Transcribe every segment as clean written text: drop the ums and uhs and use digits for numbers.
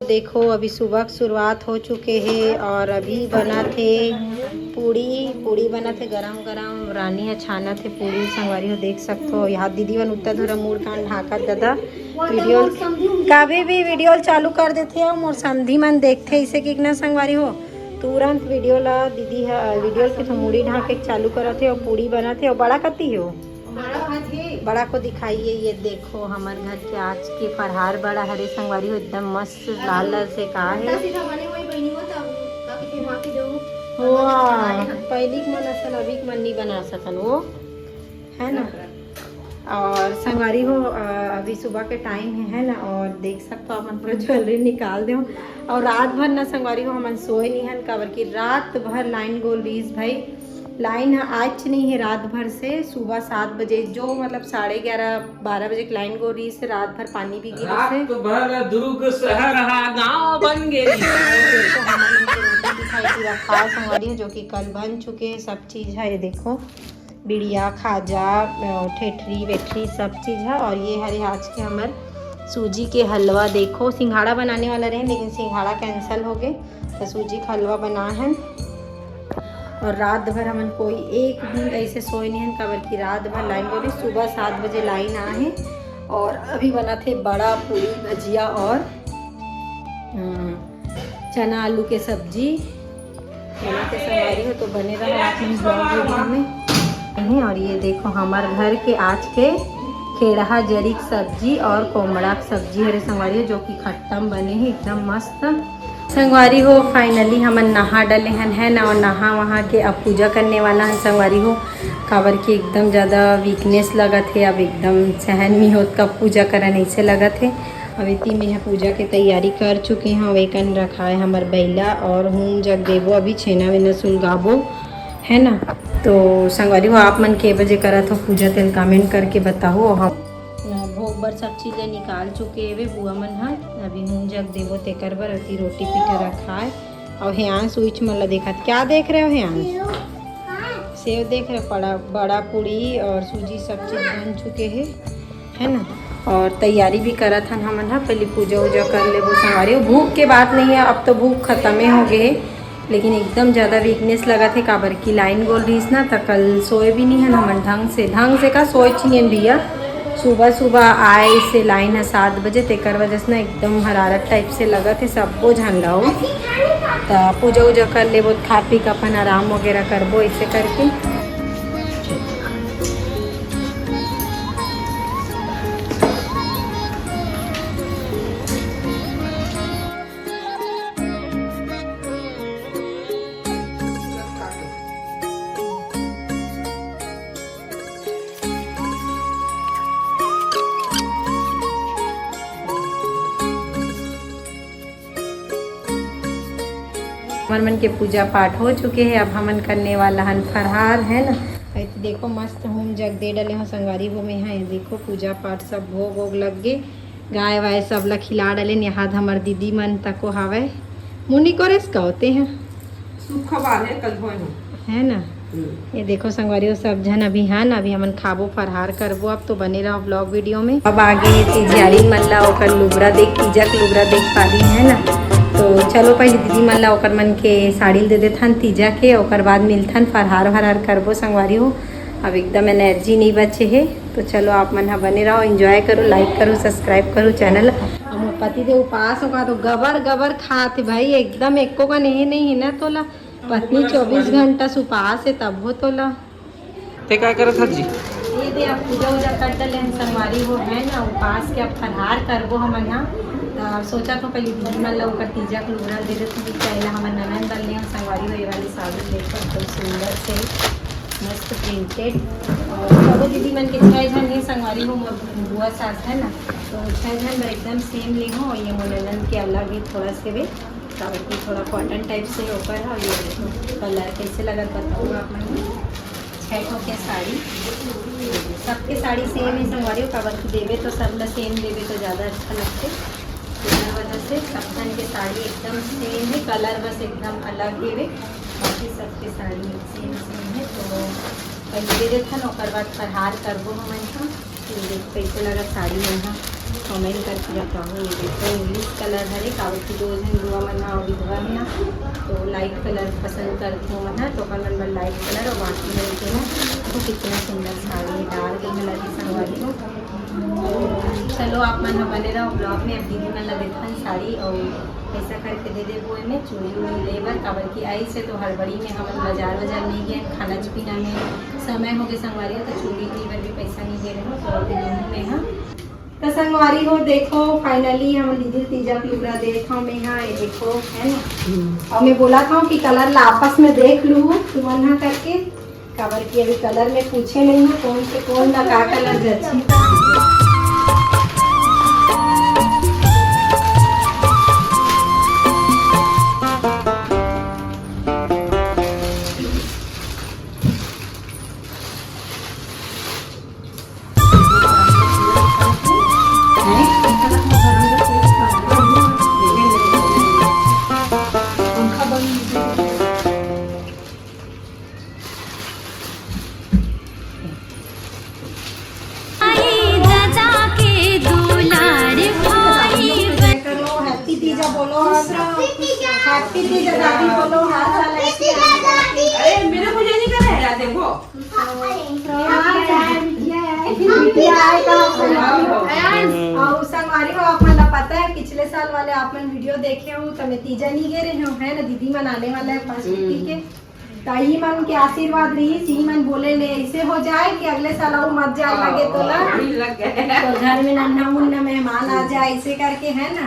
देखो अभी सुबह की शुरुआत हो चुके हैं और अभी बना थे पूड़ी बना थे गरम गरम। रानी है छाना थे पूड़ी संगवारी हो देख सकते हो। यहाँ दीदी वन उत्तर धरा मुड़ कान ढाका दादा वीडियो कभी भी वीडियो चालू कर देते हो मोर समधी मन देखते इसे कि ना संगवारी हो तुरंत वीडियो ला दीदी वीडियो के तो मुड़ी ढाके चालू करते और पूड़ी बनाते और बड़ा कती हो बड़ा को दिखाइए। ये देखो हमारे घर के आज के फरहार बड़ा हरे संगवारी हो एकदम मस्त लाल लाल से कहा है। पहली मन असल अभी मन नहीं बना सकन वो है ना। और संगवारी हो अभी सुबह के टाइम है ना और देख सकते हो अपन पूरा ज्वेलरी निकाल दो और रात भर ना संगवारी हो हम सोए नहीं हन काबर की रात भर लाइन गोल रहीस भाई। लाइन आज नहीं है रात भर से सुबह 7 बजे जो मतलब 11:30-12 बजे लाइन गो रही से रात भर पानी भी गिरा से रात भर दुर्ग शहर गांव बन गए। खास हमारी जो कि कल बन चुके हैं सब चीज़ है। ये देखो बिड़िया खाजा ठेठरी वेठरी सब चीज़ है। और ये हरे आज के हमारे सूजी के हलवा देखो सिंघाड़ा बनाने वाला रहे लेकिन सिंघाड़ा कैंसिल हो गए तो सूजी का हलवा बना है। और रात भर हमन कोई एक बूंद ऐसे सोए नहीं है काबर की रात भर लाइन बोली सुबह 7 बजे लाइन आए हैं। और अभी बना थे बड़ा पूरी भजिया और चना आलू के सब्जी बना के संवारी हो तो बने रहा अपने ब्लॉग वीडियो में। और ये देखो हमारे घर के आज के खेड़ा जरी की सब्जी और कोमड़ा की सब्जी हरे संवारी हो जो कि खट्टम बने हैं एकदम मस्त संगवारी हो। फाइनली हम नहा डले हन है ना और नहा वहाँ के अब पूजा करने वाला है संगवारी हो काबर की एकदम ज़्यादा वीकनेस लगा थे। अब एकदम सहन नहीं होत कब पूजा करन ऐसे लगा थे। अब इतनी में है पूजा की तैयारी कर चुके हैं। वेकन रखा है हमार बैला और हूँ जग देवो अभी छेना वेना सुलगाबो है ना। तो संगवारी हो आप मन के बजे करा था पूजा तेल कमेंट करके बताओ। हम भोग बर सब चीज़ें निकाल चुके वे बुआ मन है अभी मुँह जग देवो तेकर बर अति रोटी पीठा रखा है। और ह्यान स्विच मन ला देखा क्या देख रहे हो ह्यान सेव देख रहे बड़ा पूड़ी और सूजी सब चीज़ बन चुके हैं है ना। और तैयारी भी करा था हमन है पहले पूजा वूजा कर ले वो संगवारी हो। भूख के बात नहीं है अब तो भूख खत्म ही हो गए लेकिन एकदम ज़्यादा वीकनेस लगा थे काबर की लाइन गोल रही ना तो कल सोए भी नहीं है हमन ढंग से का सोए चाहिए भैया। सुबह आए इससे लाइन है 7 बजे तेकर वजह से ना एकदम हरारत टाइप से लगा थे सबको झंडाओ तो पूजा वूजा कर ले बहुत खा पी के अपन आराम वगैरह करबो ऐसे करके। हमारे मन के पूजा पाठ हो चुके हैं अब हमन करने वाला हन फरहार है ना। तो देखो मस्त होम जग दे डले हो संगवारी हो में है देखो पूजा पाठ सब भोग वोग लग गए गाय वाय सब ला खिला डले यहाँ हमार दीदी मन तको हवे मुन्नी कोरेस कहते हैं है ना। ये देखो संगवारी हो सब जन अभी है ना अभी हमन खाबो फरहार करबो अब तो बने रहो ब्लॉग वीडियो में। अब आगे तिजारी मन ला ओकर लुगरा देख तीजा के लुगरा देख पाली है ना। तो चलो पहले दीदी मन ला ओकर मन के साड़ी दे देथन तीजा के ओकर बाद मिलथन फरहार करबो संगवारी हो। अब एकदम एनर्जी नहीं बचे है तो चलो आप मन बने रहो एंजॉय करो लाइक करो सब्सक्राइब करो चैनल। हम पति दे उपास होगा तो गबर खाते भाई एकदम एको का नहीं है ना तोला पत्नी 24 घंटा उपास है तब हो तोला ते क्या करत हजी ये दे अब पूजा वूजा कर डले संगवारी हो है ना उपास के अब फरहार करबो हमन यहाँ सोचा तो पहले दीदी मन लोग तीजा के लुगड़ा दे देते पहले हमारे ननन डालने हम संगवारी हो ये वाली साड़ी देखो एकदम सुंदर से मस्त प्रिंटेड। और सब दीदी मन के 6 जन ही संगवारी हो बुआ सास है ना तो 6 जन एकदम सेम ले हो। और ये ननन के अलग ही थोड़ा से भी ताकि थोड़ा कॉटन टाइप से ऊपर है। और ये देखो कलर कैसे लगा बताऊँ आप मन 6 के साड़ी सबके साड़ी सेम ही संगवारी हो काबर की देवे तो सब ला सेम देवे तो ज़्यादा अच्छा लगते इस वजह से सब जन के साड़ी एकदम सेम है कलर बस एकदम अलग है बाकी सबके साड़ी सेम है। तो पहले दे देथन और बाद फरहार करबो हमन का कैसे लगा साड़ी यहाँ कमेंट करके बताओ। ये देखो इंग्लिश कलर है कागज की 2 जन दुआ मना और विधवा है ना, तो लाइट कलर पसंद करती हूँ मैं, तो अपन नंबर लाइट कलर और बाकी में देखिए ना तो कितना सुंदर साड़ी डार्क में लगी संगवारी हो। चलो आप मन बने रहो ब्लॉग में। अब दीदी मन लगे था साड़ी और ऐसा करके दे दे बोए में चूड़ी उड़ी लेबर काबर की आई से, तो हड़बड़ी में हम बाजार नहीं गए, खाना पीना में समय हो गया संगवारी, तो चूड़ी लेबर भी पैसा नहीं दे रहे हो तो अभी में हाँ। तो संगवारी हो देखो फाइनली हम दीदी तीजा पिवरा देखा मैं हाँ, ये देखो है ना। और मैं बोला था कि कलर ला आपस में देख लूँ तुमन करके, काबर की अभी कलर में पूछे नहीं हूँ कौन से कौन ना का कलर जची। हैप्पी तीजा दादी बोलो, हर साल ऐसे अरे मेरे मुझे नहीं कर रहा है देखो। और संगवारी हो आप मतलब पता है पिछले साल वाले आप मन वीडियो देखे हो तो मैं तीजा नहीं गे रहे हो है ना, दीदी मनाने वाला है 5 के, ताई मन के आशीर्वाद रही सी मन बोले ले ऐसे हो जाए कि अगले साल और मत जाए लगे तो तो घर में नन्हा मुन्ना मेहमान आ जाए ऐसे करके है ना।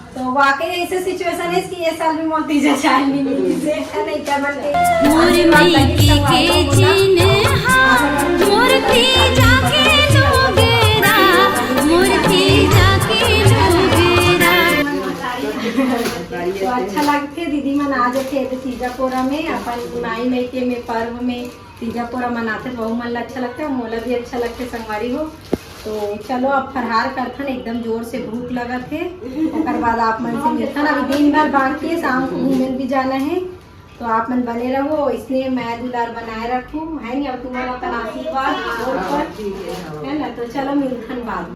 तो वाकई ऐसे सिचुएशन है कि ये साल भी मोती जा चाय नहीं मिली से है नहीं क्या बनते तो अच्छा लगते दीदी मना जाते तीजापुरा में अपन माई मैके में पर्व में तीजापुरा मनाते बहु मन अच्छा लगता है, मोला भी अच्छा लगता है संगवारी हो। तो चलो अब फरहार करथन एकदम जोर से भूख लगा थे, और बाद आप मन से मिलथन। अभी दिन भर बाकी है, शाम को घूमने भी जाना है, तो आप मन बने रहो इसलिए मैं दुलार बनाए रखूँ है नहीं, और तुम्हारा अपन आशीर्वाद है ना। तो चलो मिलथन बाद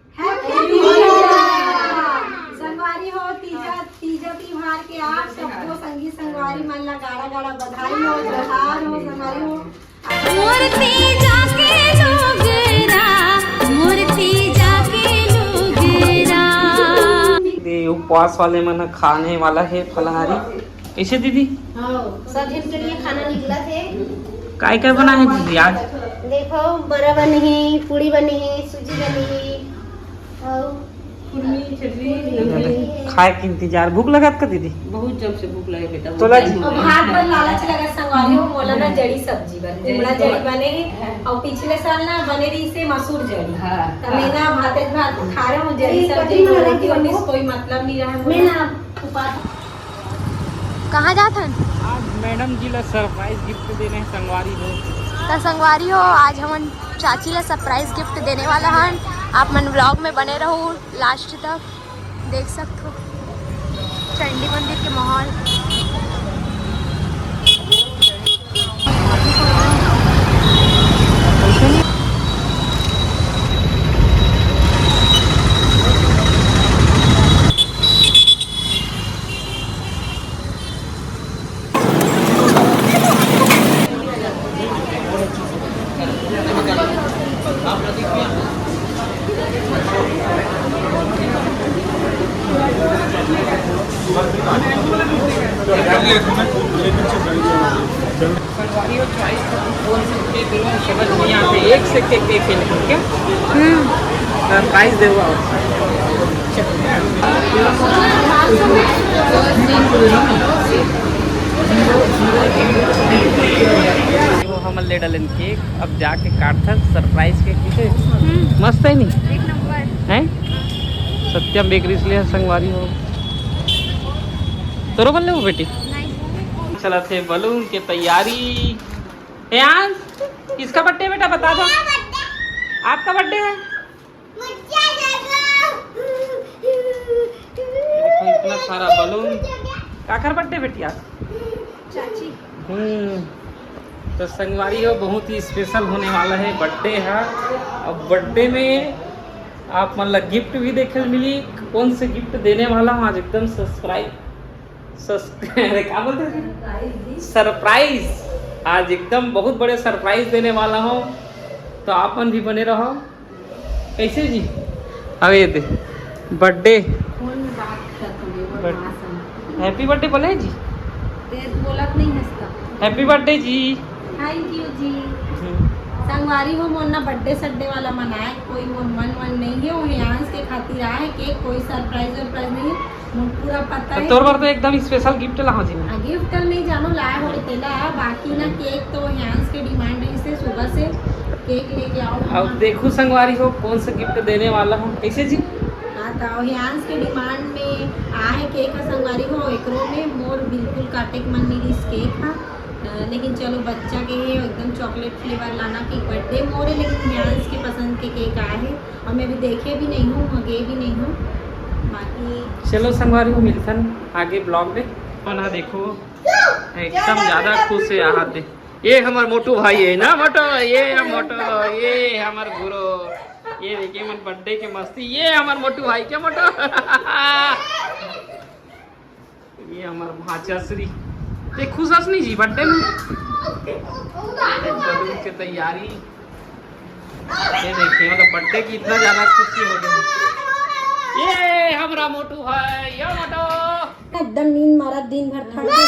संगवारी हो तीजा त्योहार के आप सबको संगी संगवारी मन ला गाड़ा गाड़ा बधाई हो, जोहार हो संगवारी हो। उपवास वाले मन खाने वाला है फलहारी कैसे दीदी? सब जन के लिए खाना निकला थे। काय बना है दीदी आज? देखो बड़ा बनी है, पूड़ी बनी है, सूजी बनी है और खाए के इंतजार। भूख लगा का दीदी? बहुत जब से भूख लगे बेटा। तो लाजी भात पर लालच लगा संगवारी हो, बोला ना जड़ी सब्जी बने, कुमड़ा जड़ी बने है और पिछले साल ना बने रही से मसूर जड़ी। हाँ, तो मैं ना भात खा रहा हूँ जड़ी सब्जी, कोई मतलब नहीं रहा। मैं ना कहाँ जाथन? आज मैडम जी ला सरप्राइज गिफ्ट देने हैं संगवारी हो। तो संगवारी हो आज हम चाची ला सरप्राइज गिफ्ट देने वाला हन। आप मन व्लॉग में बने रहो लास्ट तक, देख सकते हो चंडी मंदिर के माहौल। समझ नहीं आते एक से केक क्या सरप्राइज दे हम ले डालन केक। अब जाके काटथन सरप्राइज केक किसे मस्त है नहीं एक नंबर है। सत्यम बेकरी इसलिए संगवारी हो तोरो बल्ले हो बेटी। चला थे बलून के तैयारी। यार किसका बर्थडे बेटा बता दो? आपका बर्थडे है? देखो इतना सारा बलून। काकर बर्थडे बेटी आज? चाची। तो संगवारी हो बहुत ही स्पेशल होने वाला है बर्थडे है। अब बर्थडे में आप मतलब गिफ्ट भी देखे मिली। कौन से गिफ्ट देने वाला हूँ आज एकदम क्या बोलते हैं, सरप्राइज। आज एकदम बहुत बड़े सरप्राइज देने वाला हूँ, तो आपन भी बने रहो। कैसे जी? अब ये दे बर्थडे, हैप्पी बर्थडे बोले जी, बोलत नहीं हंसता। हैप्पी बर्थडे जी। थैंक यू जी। संगवारी हो मोर ना बर्थडे सड्डे वाला मनाए, कोई मोर मन नहीं है। वो यहाँ के खातिर आए केक, कोई सरप्राइज नहीं मोर पूरा पता है। तोर बार तो एकदम स्पेशल गिफ्ट लाओ जी। गिफ्ट नहीं जानो लाया हो तेला, बाकी ना केक तो यहाँ के डिमांड है से सुबह से केक लेके आओ। अब देखो संगवारी हो कौन सा गिफ्ट देने वाला हूँ। कैसे जी? हाँ तो यहाँ के डिमांड में आए केक का संगवारी हो, एकरो में मोर बिल्कुल काटे के मन नहीं इस केक का, लेकिन चलो बच्चा के है एकदम चॉकलेट फ्लेवर लाना केक बर्थडे मोर है, लेकिन यहाँ के पसंद के केक आए हैं और मैं भी देखे भी नहीं हूँ, मंगे भी नहीं हूँ। बाकी चलो संगवारी हो मिलतन आगे ब्लॉग में। ना देखो एकदम ज़्यादा खुश है यहाँ दे। ये हमार मोटू भाई है ना, मोटो ये हमार गुरु। ये देखिए मन बर्थडे के मस्ती, ये हमार मोटू भाई क्या मोटो ये हमार भाचा श्री। ये खुश नहीं जी बर्थडे में, बलून की तैयारी। ये देखिए मतलब बर्थडे की इतना ज्यादा खुशी हो गई। ये हमारा मोटू है, ये मोटू एकदम नींद मारा दिन भर थक गई।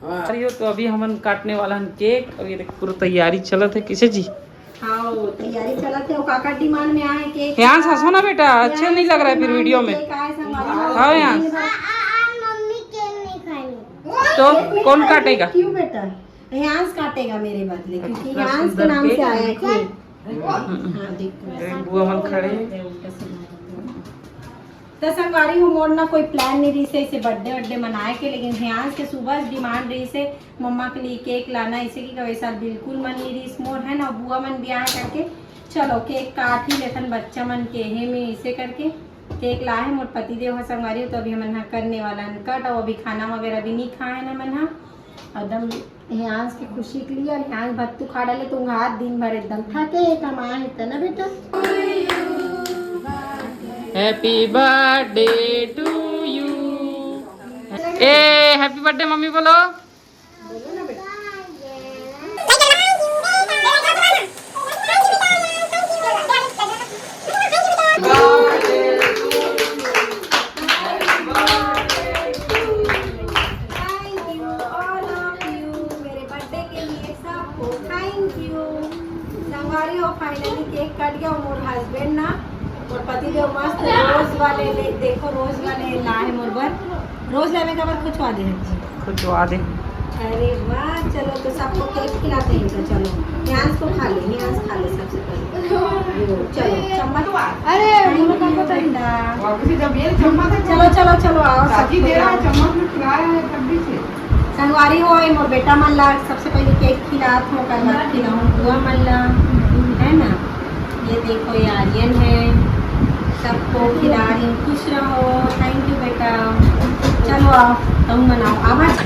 अरे तो अभी हम काटने वाला है केक। अब ये देख पूरा तैयारी चलत है। किसे जी? हाँ तैयारी चलत है। काका डिमांड में आए केक। यहाँ हंसो ना बेटा, अच्छा नहीं लग रहा है फिर वीडियो में। हाँ यहाँ तो कौन काटेगा? क्यों बेटा? ह्यांस काटेगा मेरे बदले, क्योंकि ह्यांस के नाम से आया है केक। बुआ मन खड़े तो संगवारी हो मोर ना कोई प्लान नहीं रही से इसे बर्थडे मनाए के, लेकिन ह्यांस के सुबह डिमांड रही से मम्मा के लिए केक लाना, इसे की वैसा बिल्कुल मन नहीं रही मोर है ना। बुआ मन भी आए करके चलो केक काट ही लेथन बच्चा मन के है में इसे करके केक लाए मोर पति देव है संगवारी। तो अभी मन करने वाला कट, और अभी खाना वगैरह भी नहीं खाए ना मन एकदम ह्यांस की खुशी के लिए। और ह्यांस भत्तू खा डाले तो हाथ दिन भर एकदम थके कमाए है ना बेटा। Happy birthday to you. ए हैप्पी बर्थडे मम्मी बोलो। फाइनली केक कट गया। मोर हस्बैंड ना और पति देव मस्त रोज वाले ले, देखो रोज वाले लाए मोर बर। रोज लाने का बार खुचवा दे अरे वाह। चलो तो सबको केक खिलाते हैं। तो चलो ह्यांस को खा ले, ह्यांस खा ले सबसे पहले। चलो चम्मच, अरे चलो आओ संगवारी हो मोर बेटा मन ला सबसे पहले केक खिलात हो, कर बाद खिलाऊं बुआ मन ला है ना। ये देखो ये आर्यन है, सबको खिला रही हूँ। खुश रहो। थैंक यू बेटा। चलो आओ तुम बनाओ आवाज।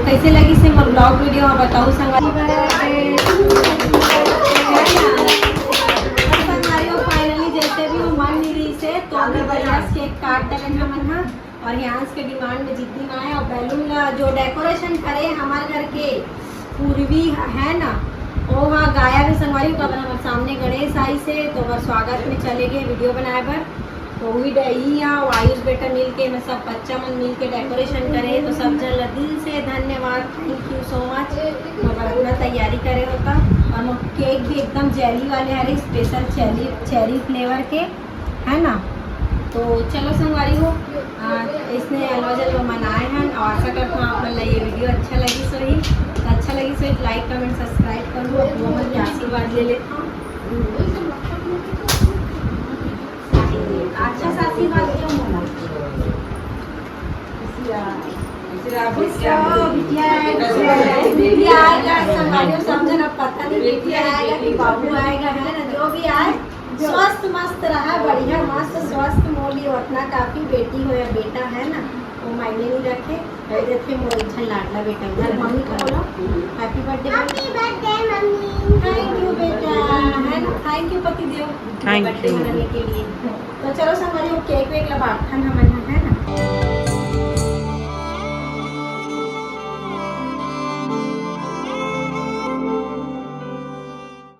कैसे लगी से मोर ब्लॉग वीडियो बताओ संगवारी। फाइनली जैसे भी मन नहीं रही से तो अभी बढ़िया केक काट देंगे हम ना। और यहाँ के डिमांड में जितनी आए और बैलून जो डेकोरेशन करे हमारे घर के पूर्वी है ना, वो वहाँ गाया भी संगवारी का हमारे सामने गणेश आई से। तो अगर स्वागत में चले गए वीडियो बनाए पर तो वही और आयुष बेटा मिल के मैं सब बच्चा मन मिल के डेकोरेशन करे। तो सब जन दिल से धन्यवाद, थैंक यू सो मच। मगर अपना तैयारी करे होता। और केक भी एकदम जेली वाले हरे स्पेशल चेरी फ्लेवर के है ना। तो चलो संगवारी हो इसने अलवा जलवा मनाए हैं। और आशा करता हूँ आप लोग ये वीडियो अच्छा लगी सो ही लाइक कमेंट सब्सक्राइब करूँ और वो मन आशीर्वाद ले लेता हूँ। अच्छा सा आशीर्वाद क्यों बिटिया आएगा, संभालियो समझो ना, पता नहीं बिटिया आएगा कि बाबू आएगा, है ना, जो भी आए स्वस्थ मस्त रहा, बढ़िया मस्त स्वस्थ मोली उतना काफी, बेटी हो या बेटा है ना, वो मायने नहीं रखे। देखे मोर इच्छा लाडला बेटा उधर, मम्मी को बोलो happy birthday mummy. Thank you बेटा, है ना, थैंक यू पति देव Thank बर्थडे you. मनाने के लिए। तो चलो संभालियो केक वेक लबाटन हमारे यहाँ, है ना।